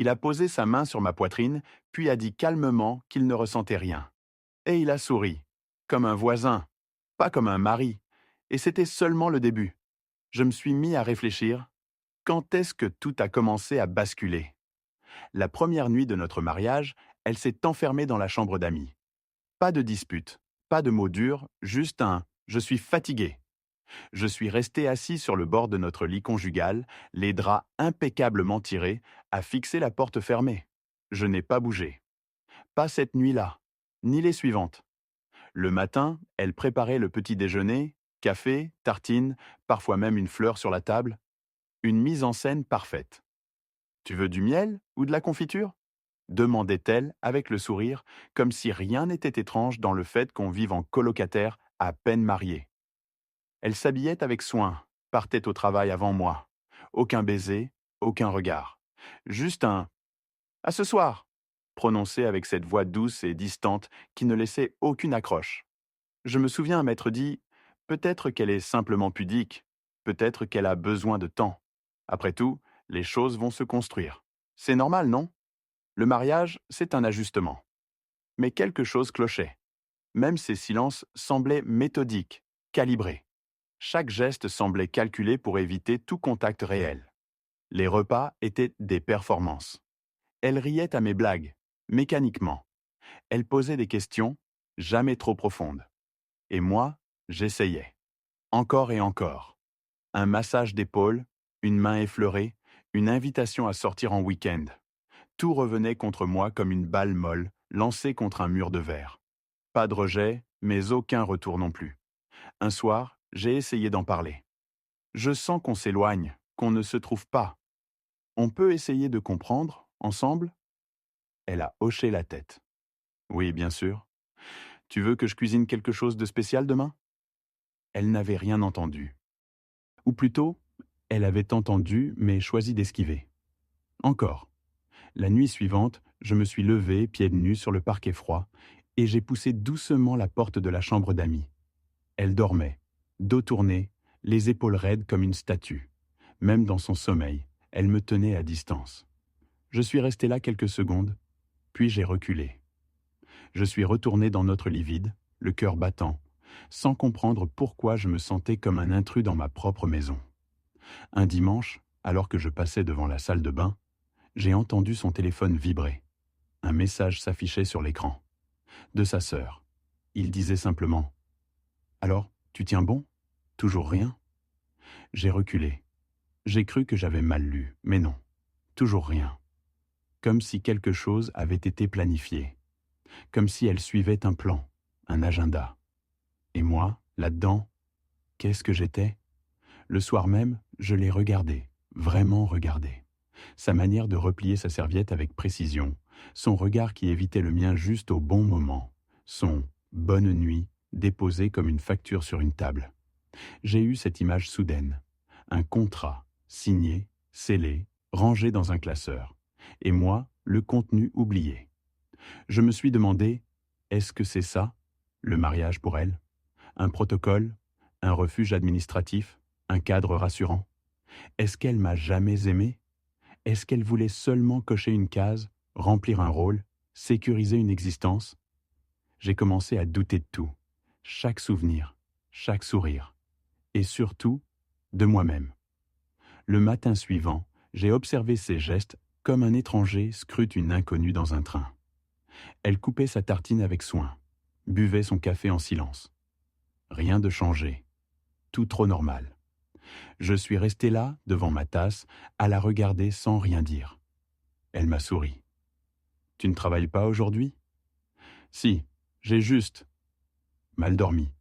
Il a posé sa main sur ma poitrine, puis a dit calmement qu'il ne ressentait rien. Et il a souri, comme un voisin, pas comme un mari. Et c'était seulement le début. Je me suis mis à réfléchir. Quand est-ce que tout a commencé à basculer? La première nuit de notre mariage, elle s'est enfermée dans la chambre d'amis. Pas de dispute, pas de mots durs, juste un «je suis fatigué». Je suis resté assis sur le bord de notre lit conjugal, les draps impeccablement tirés, à fixer la porte fermée. Je n'ai pas bougé. Pas cette nuit-là, ni les suivantes. Le matin, elle préparait le petit déjeuner, café, tartines, parfois même une fleur sur la table. Une mise en scène parfaite. Tu veux du miel ou de la confiture? Demandait-elle avec le sourire, comme si rien n'était étrange dans le fait qu'on vive en colocataire à peine marié. Elle s'habillait avec soin, partait au travail avant moi. Aucun baiser, aucun regard. Juste un «À ce soir», prononcé avec cette voix douce et distante qui ne laissait aucune accroche. Je me souviens m'être dit «Peut-être qu'elle est simplement pudique, peut-être qu'elle a besoin de temps. Après tout, les choses vont se construire. C'est normal, non? Le mariage, c'est un ajustement.» Mais quelque chose clochait. Même ses silences semblaient méthodiques, calibrés. Chaque geste semblait calculé pour éviter tout contact réel. Les repas étaient des performances. Elle riait à mes blagues, mécaniquement. Elle posait des questions, jamais trop profondes. Et moi, j'essayais. Encore et encore. Un massage d'épaule, une main effleurée, une invitation à sortir en week-end. Tout revenait contre moi comme une balle molle lancée contre un mur de verre. Pas de rejet, mais aucun retour non plus. Un soir, j'ai essayé d'en parler. Je sens qu'on s'éloigne, qu'on ne se trouve pas. On peut essayer de comprendre, ensemble? Elle a hoché la tête. Oui, bien sûr. Tu veux que je cuisine quelque chose de spécial demain? Elle n'avait rien entendu. Ou plutôt, elle avait entendu, mais choisi d'esquiver. Encore. La nuit suivante, je me suis levé, pieds nus sur le parquet froid, et j'ai poussé doucement la porte de la chambre d'amis. Elle dormait, dos tourné, les épaules raides comme une statue. Même dans son sommeil, elle me tenait à distance. Je suis resté là quelques secondes, puis j'ai reculé. Je suis retourné dans notre lit vide, le cœur battant, sans comprendre pourquoi je me sentais comme un intrus dans ma propre maison. Un dimanche, alors que je passais devant la salle de bain, j'ai entendu son téléphone vibrer. Un message s'affichait sur l'écran. De sa sœur. Il disait simplement « Alors, tu tiens bon? Toujours rien ?» J'ai reculé. J'ai cru que j'avais mal lu, mais non. Toujours rien. Comme si quelque chose avait été planifié. Comme si elle suivait un plan, un agenda. Et moi, là-dedans, qu'est-ce que j'étais? Le soir même, je l'ai regardé, vraiment regardé. Sa manière de replier sa serviette avec précision, son regard qui évitait le mien juste au bon moment, son «bonne nuit» déposé comme une facture sur une table. J'ai eu cette image soudaine, un contrat, signé, scellé, rangé dans un classeur, et moi, le contenu oublié. Je me suis demandé, est-ce que c'est ça, le mariage pour elle? Un protocole? Un refuge administratif? Un cadre rassurant? Est-ce qu'elle m'a jamais aimé? Est-ce qu'elle voulait seulement cocher une case, remplir un rôle, sécuriser une existence? J'ai commencé à douter de tout, chaque souvenir, chaque sourire, et surtout, de moi-même. Le matin suivant, j'ai observé ses gestes comme un étranger scrute une inconnue dans un train. Elle coupait sa tartine avec soin, buvait son café en silence. Rien de changé, tout trop normal. Je suis resté là, devant ma tasse, à la regarder sans rien dire. Elle m'a souri. Tu ne travailles pas aujourd'hui? Si, j'ai juste mal dormi.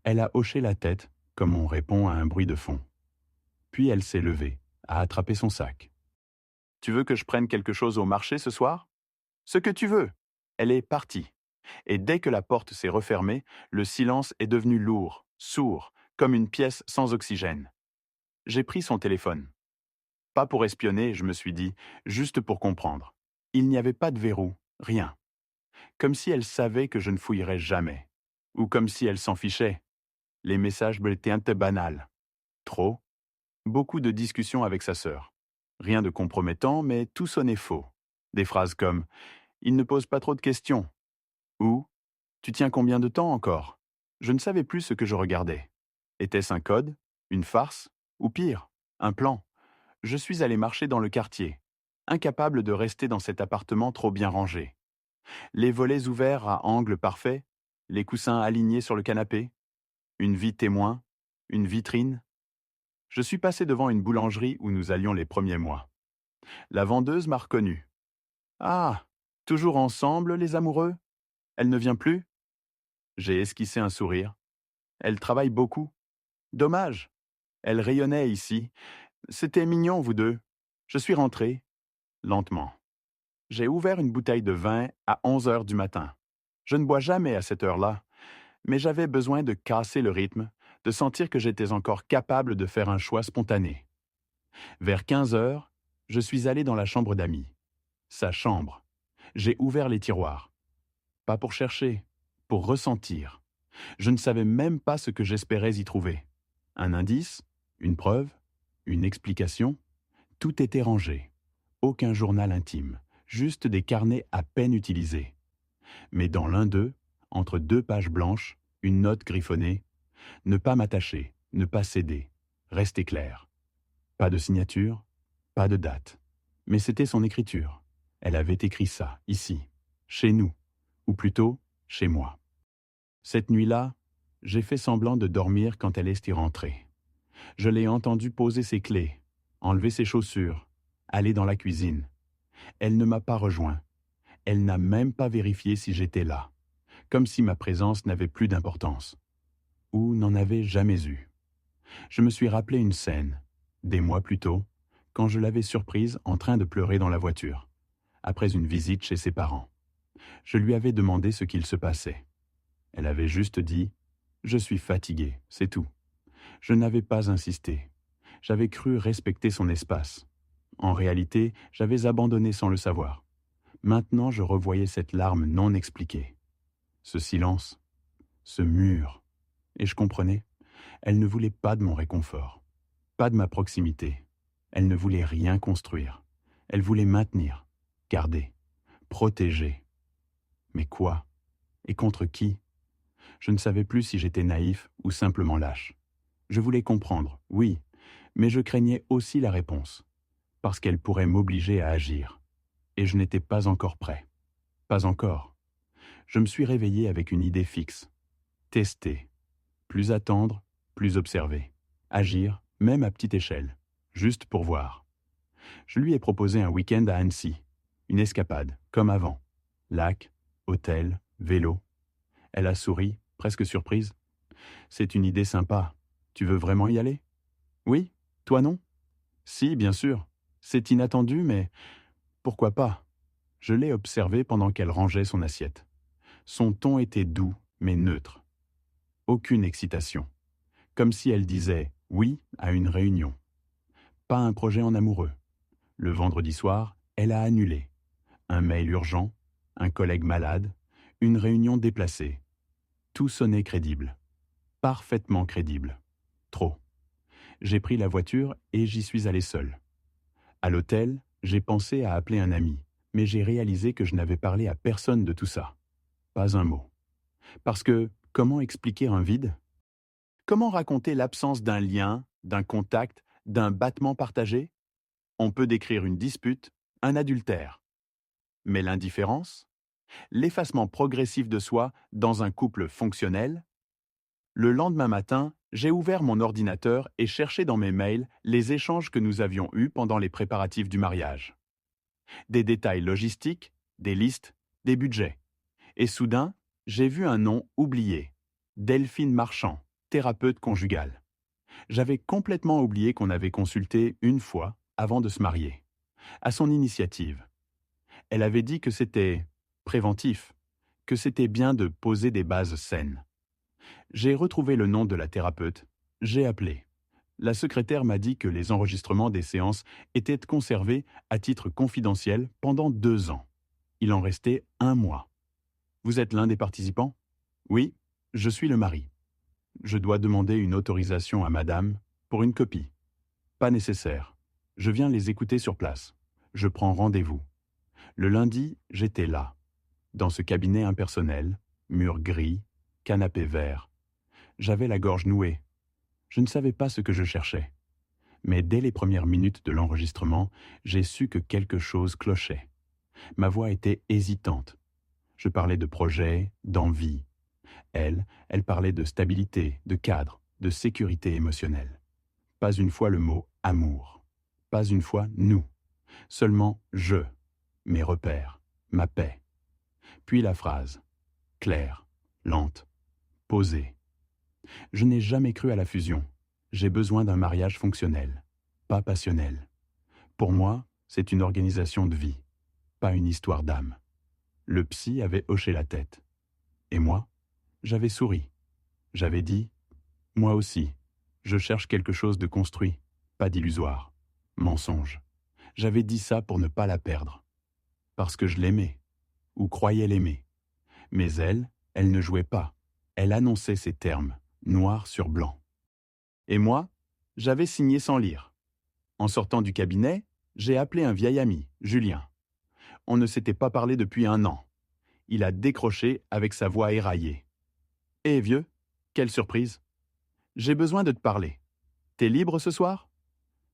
Elle a hoché la tête, comme on répond à un bruit de fond. Puis elle s'est levée, a attrapé son sac. Tu veux que je prenne quelque chose au marché ce soir? Ce que tu veux. Elle est partie. Et dès que la porte s'est refermée, le silence est devenu lourd, sourd, comme une pièce sans oxygène. J'ai pris son téléphone. Pas pour espionner, je me suis dit, juste pour comprendre. Il n'y avait pas de verrou, rien. Comme si elle savait que je ne fouillerais jamais. Ou comme si elle s'en fichait. Les messages étaient un peu banals. Trop. Beaucoup de discussions avec sa sœur. Rien de compromettant, mais tout sonnait faux. Des phrases comme « Il ne pose pas trop de questions » ou « Tu tiens combien de temps encore ?» Je ne savais plus ce que je regardais. Était-ce un code, une farce, ou pire, un plan? Je suis allé marcher dans le quartier, incapable de rester dans cet appartement trop bien rangé. Les volets ouverts à angle parfait, les coussins alignés sur le canapé, une vie témoin, une vitrine. Je suis passé devant une boulangerie où nous allions les premiers mois. La vendeuse m'a reconnu. Ah, toujours ensemble, les amoureux? Elle ne vient plus? J'ai esquissé un sourire. Elle travaille beaucoup. Dommage. Elle rayonnait ici. C'était mignon, vous deux. Je suis rentré, lentement. J'ai ouvert une bouteille de vin à 11 heures du matin. Je ne bois jamais à cette heure-là, mais j'avais besoin de casser le rythme, de sentir que j'étais encore capable de faire un choix spontané. Vers 15 heures, je suis allé dans la chambre d'Amy. Sa chambre. J'ai ouvert les tiroirs. Pas pour chercher, pour ressentir. Je ne savais même pas ce que j'espérais y trouver. Un indice, une preuve, une explication. Tout était rangé. Aucun journal intime, juste des carnets à peine utilisés. Mais dans l'un d'eux, entre deux pages blanches, une note griffonnée. Ne pas m'attacher, ne pas céder, rester clair. Pas de signature, pas de date. Mais c'était son écriture. Elle avait écrit ça, ici, chez nous, ou plutôt, chez moi. Cette nuit-là, j'ai fait semblant de dormir quand elle est y rentrée. Je l'ai entendue poser ses clés, enlever ses chaussures, aller dans la cuisine. Elle ne m'a pas rejoint. Elle n'a même pas vérifié si j'étais là, comme si ma présence n'avait plus d'importance, ou n'en avait jamais eu. Je me suis rappelé une scène, des mois plus tôt, quand je l'avais surprise en train de pleurer dans la voiture, après une visite chez ses parents. Je lui avais demandé ce qu'il se passait. Elle avait juste dit « Je suis fatiguée, c'est tout ». Je n'avais pas insisté. J'avais cru respecter son espace. En réalité, j'avais abandonné sans le savoir. Maintenant, je revoyais cette larme non expliquée. Ce silence, ce mur. Et je comprenais. Elle ne voulait pas de mon réconfort, pas de ma proximité. Elle ne voulait rien construire. Elle voulait maintenir, garder, protéger. Mais quoi? Et contre qui? Je ne savais plus si j'étais naïf ou simplement lâche. Je voulais comprendre, oui, mais je craignais aussi la réponse, parce qu'elle pourrait m'obliger à agir. Et je n'étais pas encore prêt. Pas encore. Je me suis réveillé avec une idée fixe. Tester. Plus attendre, plus observer. Agir, même à petite échelle. Juste pour voir. Je lui ai proposé un week-end à Annecy. Une escapade, comme avant. Lac, hôtel, vélo. Elle a souri, presque surprise. C'est une idée sympa. Tu veux vraiment y aller? Oui, toi non? Si, bien sûr. C'est inattendu, mais pourquoi pas? Je l'ai observée pendant qu'elle rangeait son assiette. Son ton était doux, mais neutre. Aucune excitation. Comme si elle disait « oui » à une réunion. Pas un projet en amoureux. Le vendredi soir, elle a annulé. Un mail urgent, un collègue malade, une réunion déplacée. Tout sonnait crédible. Parfaitement crédible. Trop. J'ai pris la voiture et j'y suis allé seul. À l'hôtel, j'ai pensé à appeler un ami, mais j'ai réalisé que je n'avais parlé à personne de tout ça. Pas un mot. Parce que, comment expliquer un vide? Comment raconter l'absence d'un lien, d'un contact, d'un battement partagé? On peut décrire une dispute, un adultère. Mais l'indifférence? L'effacement progressif de soi dans un couple fonctionnel? Le lendemain matin, j'ai ouvert mon ordinateur et cherché dans mes mails les échanges que nous avions eus pendant les préparatifs du mariage. Des détails logistiques, des listes, des budgets. Et soudain, j'ai vu un nom oublié. Delphine Marchand, thérapeute conjugale. J'avais complètement oublié qu'on avait consulté une fois avant de se marier. À son initiative. Elle avait dit que c'était préventif, que c'était bien de poser des bases saines. J'ai retrouvé le nom de la thérapeute. J'ai appelé. La secrétaire m'a dit que les enregistrements des séances étaient conservés à titre confidentiel pendant 2 ans. Il en restait 1 mois. Vous êtes l'un des participants? Oui, je suis le mari. Je dois demander une autorisation à madame pour une copie. Pas nécessaire. Je viens les écouter sur place. Je prends rendez-vous. Le lundi, j'étais là, dans ce cabinet impersonnel, mur gris, canapé vert. J'avais la gorge nouée. Je ne savais pas ce que je cherchais. Mais dès les premières minutes de l'enregistrement, j'ai su que quelque chose clochait. Ma voix était hésitante. Je parlais de projet, d'envie. Elle parlait de stabilité, de cadre, de sécurité émotionnelle. Pas une fois le mot amour. Pas une fois nous. Seulement je, mes repères, ma paix. Puis la phrase, claire, lente, posée. Je n'ai jamais cru à la fusion. J'ai besoin d'un mariage fonctionnel, pas passionnel. Pour moi, c'est une organisation de vie, pas une histoire d'âme. Le psy avait hoché la tête. Et moi, j'avais souri. J'avais dit, moi aussi, je cherche quelque chose de construit, pas d'illusoire. Mensonge. J'avais dit ça pour ne pas la perdre. Parce que je l'aimais, ou croyais l'aimer. Mais elle ne jouait pas. Elle annonçait ses termes, noir sur blanc. Et moi, j'avais signé sans lire. En sortant du cabinet, j'ai appelé un vieil ami, Julien. On ne s'était pas parlé depuis 1 an. Il a décroché avec sa voix éraillée. « Eh vieux, quelle surprise. J'ai besoin de te parler. T'es libre ce soir ?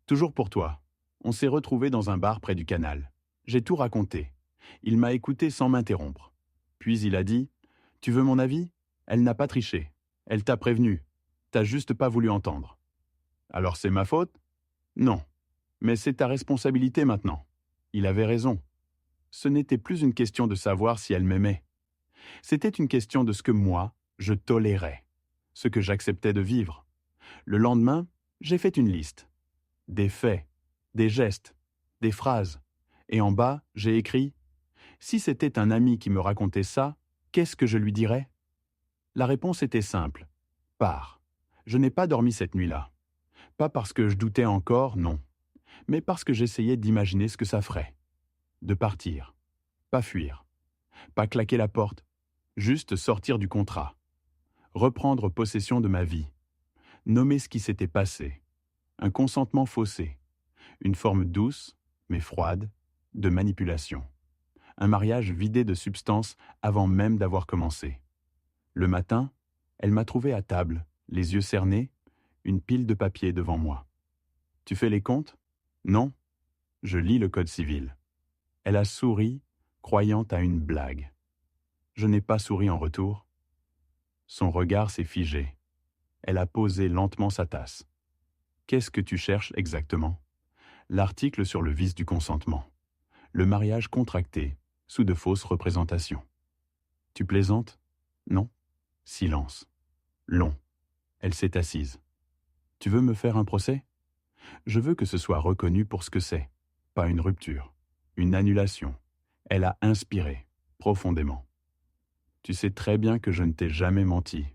Toujours pour toi. On s'est retrouvés dans un bar près du canal. J'ai tout raconté. Il m'a écouté sans m'interrompre. Puis il a dit « Tu veux mon avis ? Elle n'a pas triché. Elle t'a prévenu. T'as juste pas voulu entendre. » Alors c'est ma faute ? Non. Mais c'est ta responsabilité maintenant. Il avait raison. Ce n'était plus une question de savoir si elle m'aimait. C'était une question de ce que moi, je tolérais, ce que j'acceptais de vivre. Le lendemain, j'ai fait une liste. Des faits, des gestes, des phrases. Et en bas, j'ai écrit « Si c'était un ami qui me racontait ça, qu'est-ce que je lui dirais ?» La réponse était simple. « Pars. » Je n'ai pas dormi cette nuit-là. Pas parce que je doutais encore, non. Mais parce que j'essayais d'imaginer ce que ça ferait. De partir. Pas fuir. Pas claquer la porte. Juste sortir du contrat. Reprendre possession de ma vie. Nommer ce qui s'était passé. Un consentement faussé. Une forme douce, mais froide, de manipulation. Un mariage vidé de substance avant même d'avoir commencé. Le matin, elle m'a trouvé à table, les yeux cernés, une pile de papier devant moi. « Tu fais les comptes ? » ?»« Non. » Je lis le code civil. Elle a souri, croyant à une blague. Je n'ai pas souri en retour. Son regard s'est figé. Elle a posé lentement sa tasse. « Qu'est-ce que tu cherches exactement ?» L'article sur le vice du consentement. Le mariage contracté, sous de fausses représentations. « Tu plaisantes ? » Non. Silence. Long. Elle s'est assise. « Tu veux me faire un procès ? Je veux que ce soit reconnu pour ce que c'est, pas une rupture, une annulation. » Elle a inspiré, profondément. « Tu sais très bien que je ne t'ai jamais menti.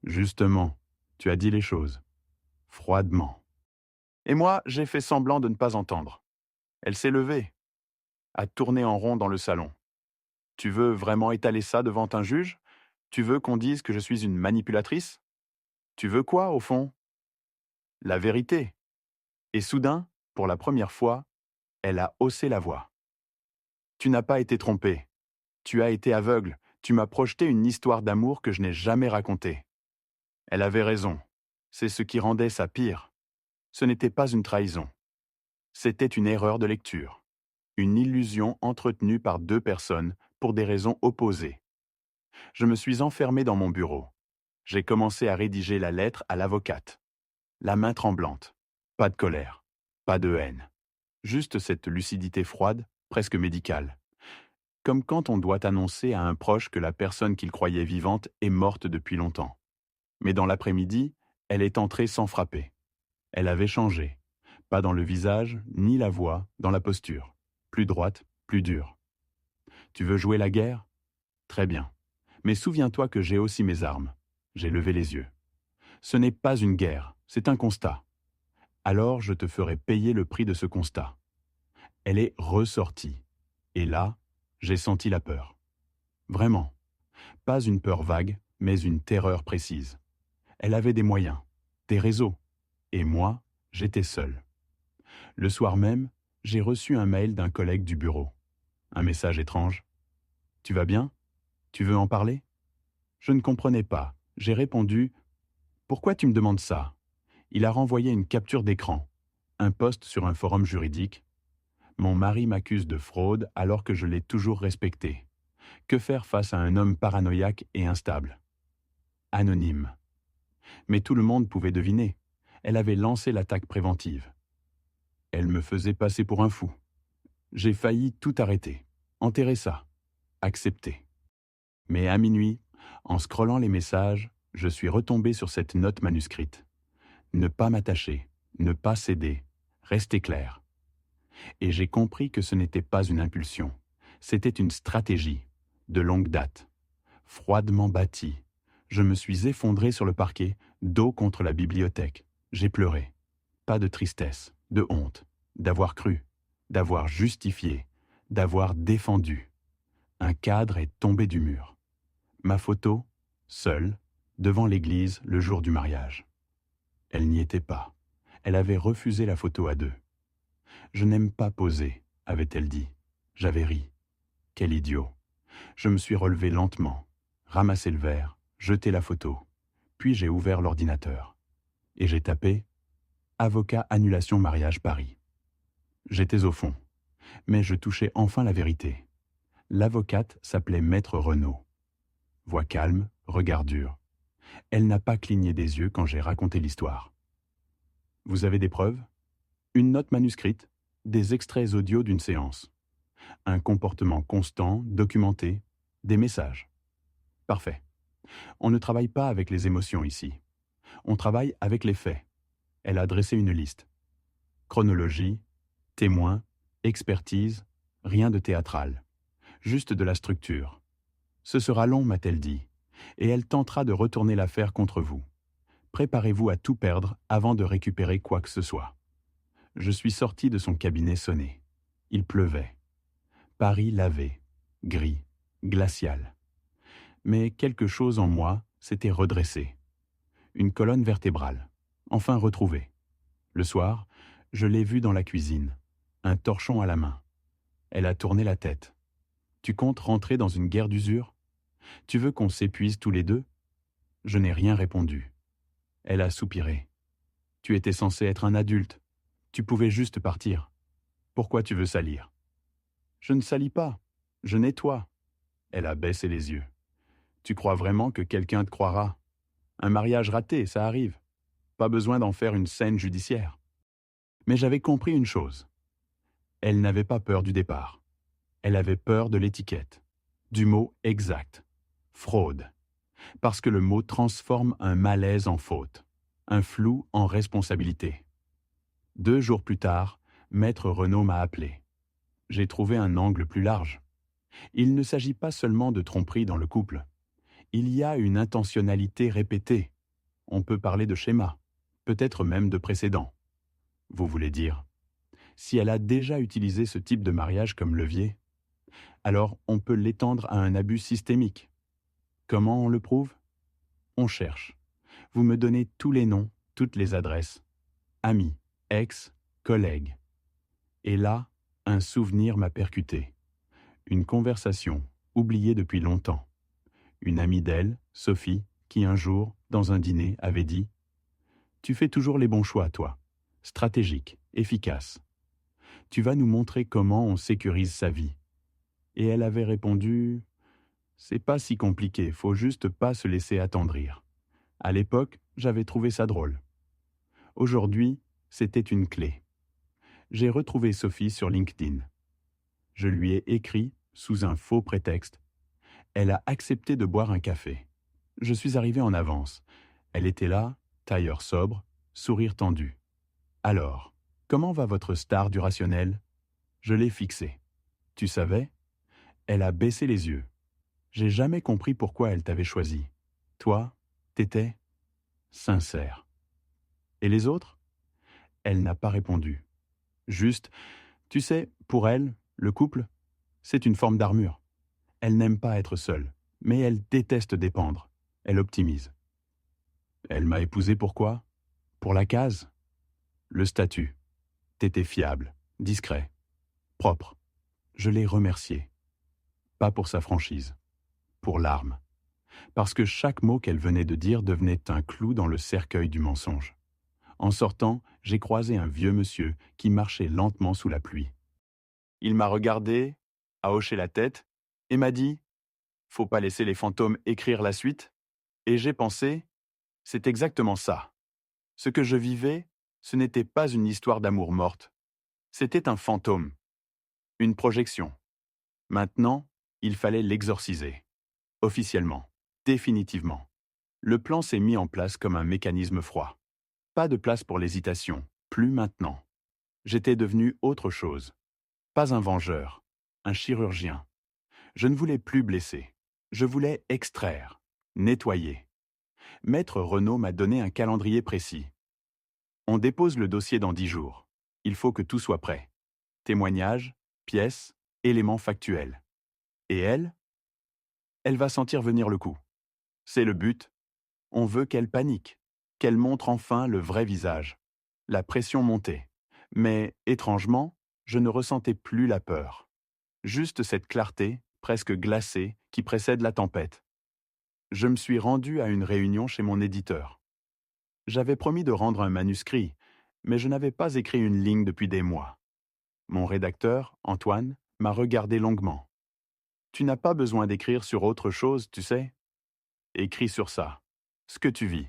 Justement, tu as dit les choses. Froidement. » Et moi, j'ai fait semblant de ne pas entendre. Elle s'est levée, a tourné en rond dans le salon. « Tu veux vraiment étaler ça devant un juge ? Tu veux qu'on dise que je suis une manipulatrice ? Tu veux quoi, au fond ? » La vérité. Et soudain, pour la première fois, elle a haussé la voix. « Tu n'as pas été trompé. Tu as été aveugle. Tu m'as projeté une histoire d'amour que je n'ai jamais racontée. » Elle avait raison. C'est ce qui rendait ça pire. Ce n'était pas une trahison. C'était une erreur de lecture. Une illusion entretenue par 2 personnes pour des raisons opposées. Je me suis enfermé dans mon bureau. J'ai commencé à rédiger la lettre à l'avocate. La main tremblante. Pas de colère. Pas de haine. Juste cette lucidité froide, presque médicale. Comme quand on doit annoncer à un proche que la personne qu'il croyait vivante est morte depuis longtemps. Mais dans l'après-midi, elle est entrée sans frapper. Elle avait changé. Pas dans le visage, ni la voix, dans la posture. Plus droite, plus dure. « Tu veux jouer la guerre ? Très bien. Mais souviens-toi que j'ai aussi mes armes. » J'ai levé les yeux. « Ce n'est pas une guerre, c'est un constat. Alors je te ferai payer le prix de ce constat. » Elle est ressortie. Et là, j'ai senti la peur. Vraiment. Pas une peur vague, mais une terreur précise. Elle avait des moyens, des réseaux. Et moi, j'étais seul. Le soir même, j'ai reçu un mail d'un collègue du bureau. Un message étrange. « Tu vas bien? Tu veux en parler ?» Je ne comprenais pas. J'ai répondu « Pourquoi tu me demandes ça ?» Il a renvoyé une capture d'écran, un post sur un forum juridique. Mon mari m'accuse de fraude alors que je l'ai toujours respecté. Que faire face à un homme paranoïaque et instable? Anonyme. Mais tout le monde pouvait deviner. Elle avait lancé l'attaque préventive. Elle me faisait passer pour un fou. J'ai failli tout arrêter. Enterrer ça. Accepter. Mais à minuit, en scrollant les messages, je suis retombé sur cette note manuscrite. Ne pas m'attacher, ne pas céder, rester clair. Et j'ai compris que ce n'était pas une impulsion. C'était une stratégie, de longue date. Froidement bâtie, je me suis effondré sur le parquet, dos contre la bibliothèque. J'ai pleuré. Pas de tristesse, de honte, d'avoir cru, d'avoir justifié, d'avoir défendu. Un cadre est tombé du mur. Ma photo, seule, devant l'église le jour du mariage. Elle n'y était pas. Elle avait refusé la photo à deux. Je n'aime pas poser, avait-elle dit. J'avais ri. Quel idiot. Je me suis relevé lentement, ramassé le verre, jeté la photo. Puis j'ai ouvert l'ordinateur. Et j'ai tapé « Avocat annulation mariage Paris ». J'étais au fond, mais je touchais enfin la vérité. L'avocate s'appelait Maître Renaud. Voix calme, regard dur. Elle n'a pas cligné des yeux quand j'ai raconté l'histoire. Vous avez des preuves? Une note manuscrite, des extraits audio d'une séance. Un comportement constant, documenté, des messages. Parfait. On ne travaille pas avec les émotions ici. On travaille avec les faits. Elle a dressé une liste. Chronologie, témoins, expertise, rien de théâtral. Juste de la structure. Ce sera long, m'a-t-elle dit, et elle tentera de retourner l'affaire contre vous. Préparez-vous à tout perdre avant de récupérer quoi que ce soit. Je suis sorti de son cabinet sonné. Il pleuvait. Paris lavé, gris, glacial. Mais quelque chose en moi s'était redressé. Une colonne vertébrale, enfin retrouvée. Le soir, je l'ai vue dans la cuisine, un torchon à la main. Elle a tourné la tête. Tu comptes rentrer dans une guerre d'usure? Tu veux qu'on s'épuise tous les deux? Je n'ai rien répondu. Elle a soupiré. Tu étais censé être un adulte. Tu pouvais juste partir. Pourquoi tu veux salir? Je ne salis pas. Je nettoie. Elle a baissé les yeux. Tu crois vraiment que quelqu'un te croira? Un mariage raté, ça arrive. Pas besoin d'en faire une scène judiciaire. Mais j'avais compris une chose. Elle n'avait pas peur du départ. Elle avait peur de l'étiquette, du mot exact. Fraude. Parce que le mot transforme un malaise en faute, un flou en responsabilité. 2 jours plus tard, Maître Renaud m'a appelé. J'ai trouvé un angle plus large. Il ne s'agit pas seulement de tromperie dans le couple. Il y a une intentionnalité répétée. On peut parler de schéma, peut-être même de précédent. Vous voulez dire, si elle a déjà utilisé ce type de mariage comme levier, alors on peut l'étendre à un abus systémique. Comment on le prouve? On cherche. Vous me donnez tous les noms, toutes les adresses. Amis, ex, collègues. Et là, un souvenir m'a percuté. Une conversation, oubliée depuis longtemps. Une amie d'elle, Sophie, qui un jour, dans un dîner, avait dit « Tu fais toujours les bons choix, toi. Stratégique, efficace. Tu vas nous montrer comment on sécurise sa vie. » Et elle avait répondu « C'est pas si compliqué, faut juste pas se laisser attendrir. » À l'époque, j'avais trouvé ça drôle. Aujourd'hui, c'était une clé. J'ai retrouvé Sophie sur LinkedIn. Je lui ai écrit, sous un faux prétexte. Elle a accepté de boire un café. Je suis arrivé en avance. Elle était là, tailleur sobre, sourire tendu. Alors, comment va votre star du rationnel? Je l'ai fixée. Tu savais? Elle a baissé les yeux. J'ai jamais compris pourquoi elle t'avait choisi. Toi, t'étais sincère. Et les autres? Elle n'a pas répondu. Juste, tu sais, pour elle, le couple, c'est une forme d'armure. Elle n'aime pas être seule, mais elle déteste dépendre. Elle optimise. Elle m'a épousé pourquoi? Pour la case? Le statut. T'étais fiable, discret, propre. Je l'ai remerciée. Pas pour sa franchise, pour l'arme. Parce que chaque mot qu'elle venait de dire devenait un clou dans le cercueil du mensonge. En sortant, j'ai croisé un vieux monsieur qui marchait lentement sous la pluie. Il m'a regardé, a hoché la tête et m'a dit « Faut pas laisser les fantômes écrire la suite ». Et j'ai pensé « C'est exactement ça. Ce que je vivais, ce n'était pas une histoire d'amour morte. C'était un fantôme, une projection. Maintenant, il fallait l'exorciser. Officiellement, définitivement. Le plan s'est mis en place comme un mécanisme froid. Pas de place pour l'hésitation, plus maintenant. J'étais devenu autre chose. Pas un vengeur, un chirurgien. Je ne voulais plus blesser. Je voulais extraire, nettoyer. Maître Renaud m'a donné un calendrier précis. On dépose le dossier dans 10 jours. Il faut que tout soit prêt. Témoignages, pièces, éléments factuels. Et elle va sentir venir le coup. C'est le but. On veut qu'elle panique, qu'elle montre enfin le vrai visage. La pression montait. Mais, étrangement, je ne ressentais plus la peur. Juste cette clarté, presque glacée, qui précède la tempête. Je me suis rendu à une réunion chez mon éditeur. J'avais promis de rendre un manuscrit, mais je n'avais pas écrit une ligne depuis des mois. Mon rédacteur, Antoine, m'a regardé longuement. « Tu n'as pas besoin d'écrire sur autre chose, tu sais. Écris sur ça, ce que tu vis.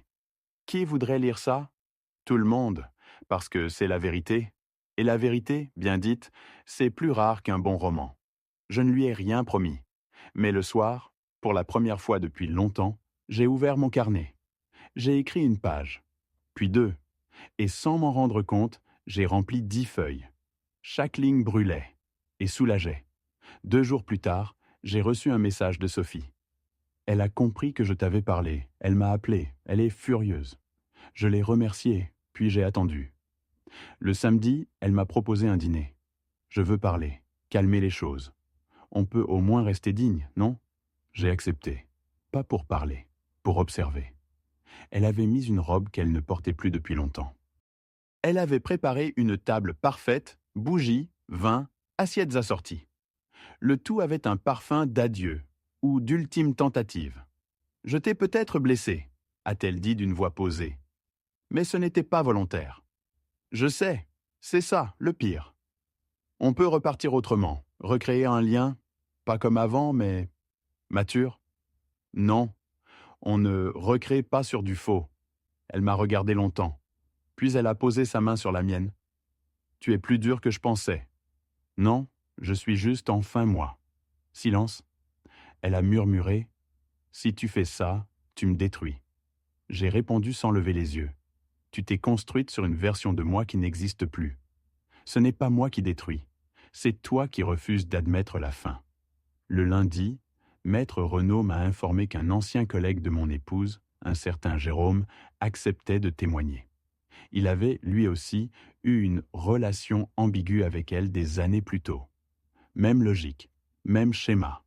Qui voudrait lire ça? Tout le monde, parce que c'est la vérité. Et la vérité, bien dite, c'est plus rare qu'un bon roman. Je ne lui ai rien promis. Mais le soir, pour la première fois depuis longtemps, j'ai ouvert mon carnet. J'ai écrit une page, puis 2, et sans m'en rendre compte, j'ai rempli 10 feuilles. Chaque ligne brûlait et soulageait. 2 jours plus tard, j'ai reçu un message de Sophie. Elle a compris que je t'avais parlé. Elle m'a appelé. Elle est furieuse. Je l'ai remerciée, puis j'ai attendu. Le samedi, elle m'a proposé un dîner. Je veux parler, calmer les choses. On peut au moins rester digne, non? J'ai accepté. Pas pour parler, pour observer. Elle avait mis une robe qu'elle ne portait plus depuis longtemps. Elle avait préparé une table parfaite, bougies, vin, assiettes assorties. Le tout avait un parfum d'adieu, ou d'ultime tentative. « Je t'ai peut-être blessé », a-t-elle dit d'une voix posée. Mais ce n'était pas volontaire. Je sais, c'est ça, le pire. On peut repartir autrement, recréer un lien, pas comme avant, mais mature. Non, on ne recrée pas sur du faux. Elle m'a regardé longtemps, puis elle a posé sa main sur la mienne. Tu es plus dur que je pensais. Non, je suis juste enfin moi. Silence. Elle a murmuré. Si tu fais ça, tu me détruis. J'ai répondu sans lever les yeux. Tu t'es construite sur une version de moi qui n'existe plus. Ce n'est pas moi qui détruis. C'est toi qui refuses d'admettre la fin. Le lundi, Maître Renaud m'a informé qu'un ancien collègue de mon épouse, un certain Jérôme, acceptait de témoigner. Il avait, lui aussi, eu une relation ambiguë avec elle des années plus tôt. Même logique, même schéma.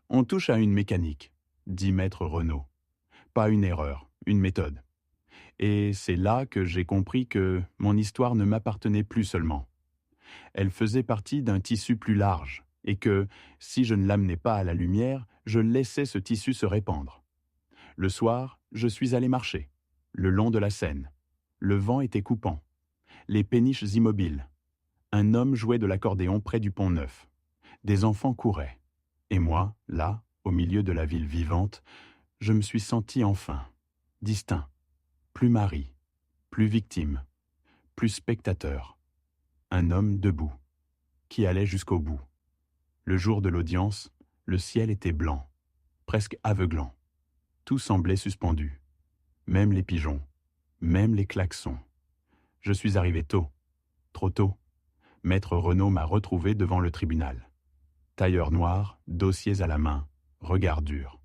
On touche à une mécanique, dit Maître Renaud. Pas une erreur, une méthode. Et c'est là que j'ai compris que mon histoire ne m'appartenait plus seulement. Elle faisait partie d'un tissu plus large, et que, si je ne l'amenais pas à la lumière, je laissais ce tissu se répandre. Le soir, je suis allé marcher, le long de la Seine. Le vent était coupant, les péniches immobiles. Un homme jouait de l'accordéon près du pont Neuf. Des enfants couraient. Et moi, là, au milieu de la ville vivante, je me suis senti enfin distinct, plus mari, plus victime, plus spectateur. Un homme debout, qui allait jusqu'au bout. Le jour de l'audience, le ciel était blanc, presque aveuglant. Tout semblait suspendu. Même les pigeons, même les klaxons. Je suis arrivé tôt, trop tôt. Maître Renaud m'a retrouvé devant le tribunal. Tailleur noir, dossiers à la main, regard dur.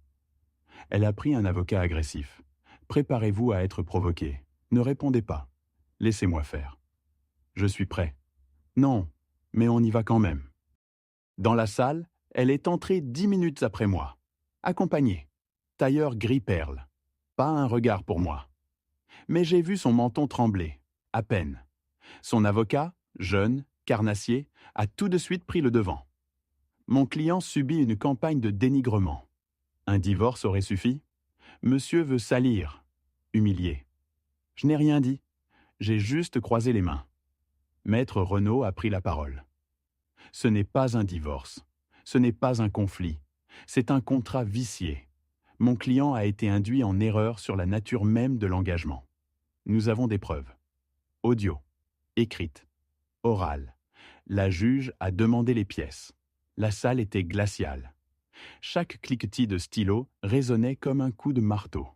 Elle a pris un avocat agressif. Préparez-vous à être provoqué. Ne répondez pas. Laissez-moi faire. Je suis prêt. Non, mais on y va quand même. Dans la salle, elle est entrée 10 minutes après moi. Accompagnée. Tailleur gris-perle. Pas un regard pour moi. Mais j'ai vu son menton trembler, à peine. Son avocat, jeune, carnassier, a tout de suite pris le devant. Mon client subit une campagne de dénigrement. Un divorce aurait suffi? Monsieur veut salir, humilier. Je n'ai rien dit. J'ai juste croisé les mains. Maître Renaud a pris la parole. Ce n'est pas un divorce. Ce n'est pas un conflit. C'est un contrat vicié. Mon client a été induit en erreur sur la nature même de l'engagement. Nous avons des preuves. Audio, écrite, orale. La juge a demandé les pièces. La salle était glaciale. Chaque cliquetis de stylo résonnait comme un coup de marteau.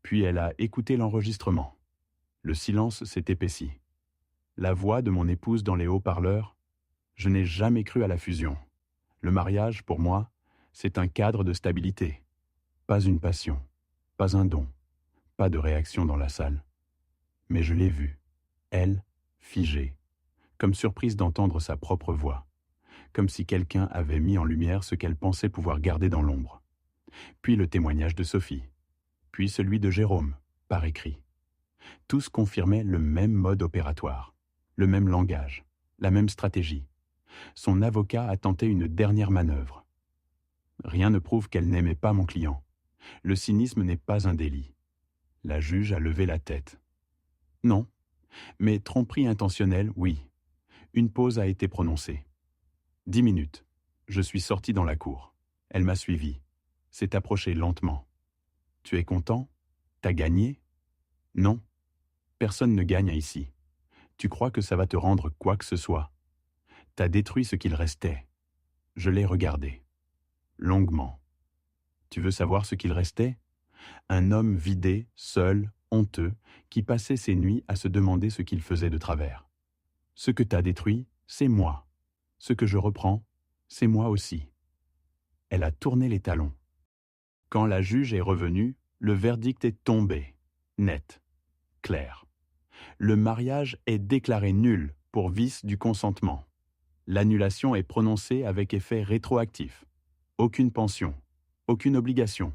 Puis elle a écouté l'enregistrement. Le silence s'est épaissi. La voix de mon épouse dans les haut-parleurs. Je n'ai jamais cru à la fusion. Le mariage, pour moi, c'est un cadre de stabilité. Pas une passion, pas un don, pas de réaction dans la salle. Mais je l'ai vue, elle, figée, comme surprise d'entendre sa propre voix, comme si quelqu'un avait mis en lumière ce qu'elle pensait pouvoir garder dans l'ombre. Puis le témoignage de Sophie, puis celui de Jérôme, par écrit. Tous confirmaient le même mode opératoire, le même langage, la même stratégie. Son avocat a tenté une dernière manœuvre. Rien ne prouve qu'elle n'aimait pas mon client. Le cynisme n'est pas un délit. La juge a levé la tête. Non, mais tromperie intentionnelle, oui. Une pause a été prononcée. 10 minutes. Je suis sorti dans la cour. Elle m'a suivi. S'est approchée lentement. Tu es content? T'as gagné? Non. Personne ne gagne ici. Tu crois que ça va te rendre quoi que ce soit? T'as détruit ce qu'il restait. Je l'ai regardé. Longuement. Tu veux savoir ce qu'il restait? Un homme vidé, seul, honteux, qui passait ses nuits à se demander ce qu'il faisait de travers. Ce que t'as détruit, c'est moi. Ce que je reprends, c'est moi aussi. Elle a tourné les talons. Quand la juge est revenue, le verdict est tombé, net, clair. Le mariage est déclaré nul pour vice du consentement. L'annulation est prononcée avec effet rétroactif. Aucune pension, aucune obligation.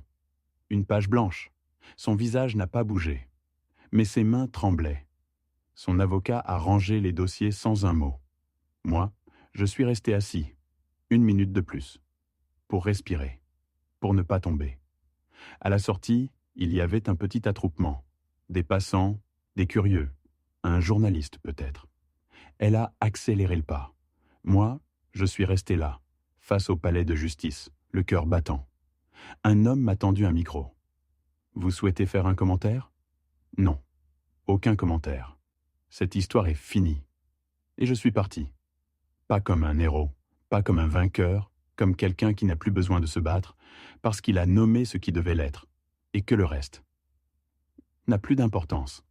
Une page blanche. Son visage n'a pas bougé. Mais ses mains tremblaient. Son avocat a rangé les dossiers sans un mot. Moi, je suis resté assis, 1 minute de plus, pour respirer, pour ne pas tomber. À la sortie, il y avait un petit attroupement. Des passants, des curieux, un journaliste peut-être. Elle a accéléré le pas. Moi, je suis resté là, face au palais de justice, le cœur battant. Un homme m'a tendu un micro. Vous souhaitez faire un commentaire? Non, aucun commentaire. Cette histoire est finie. Et je suis parti. Pas comme un héros, pas comme un vainqueur, comme quelqu'un qui n'a plus besoin de se battre, parce qu'il a nommé ce qui devait l'être, et que le reste n'a plus d'importance.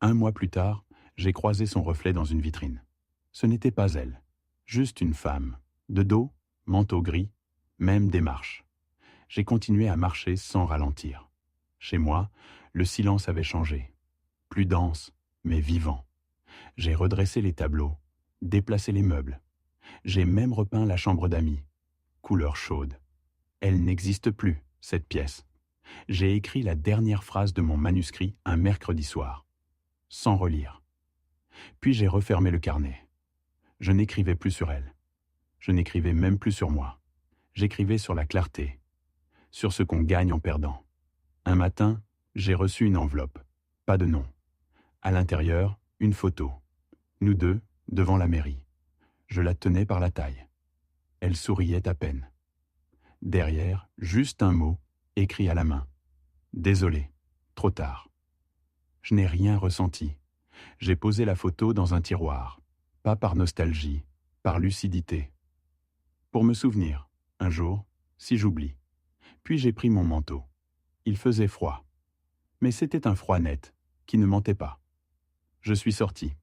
1 mois plus tard, j'ai croisé son reflet dans une vitrine. Ce n'était pas elle, juste une femme, de dos, manteau gris, même démarche. J'ai continué à marcher sans ralentir. Chez moi, le silence avait changé. Plus dense, mais vivant. J'ai redressé les tableaux, déplacé les meubles. J'ai même repeint la chambre d'amis. Couleur chaude. Elle n'existe plus, cette pièce. J'ai écrit la dernière phrase de mon manuscrit un mercredi soir, sans relire. Puis j'ai refermé le carnet. Je n'écrivais plus sur elle. Je n'écrivais même plus sur moi. J'écrivais sur la clarté, sur ce qu'on gagne en perdant. Un matin, j'ai reçu une enveloppe. Pas de nom. À l'intérieur, une photo. Nous deux, devant la mairie. Je la tenais par la taille. Elle souriait à peine. Derrière, juste un mot, écrit à la main. Désolé, trop tard. Je n'ai rien ressenti. J'ai posé la photo dans un tiroir. Pas par nostalgie, par lucidité. Pour me souvenir, un jour, si j'oublie. Puis j'ai pris mon manteau. Il faisait froid. Mais c'était un froid net, qui ne mentait pas. Je suis sorti.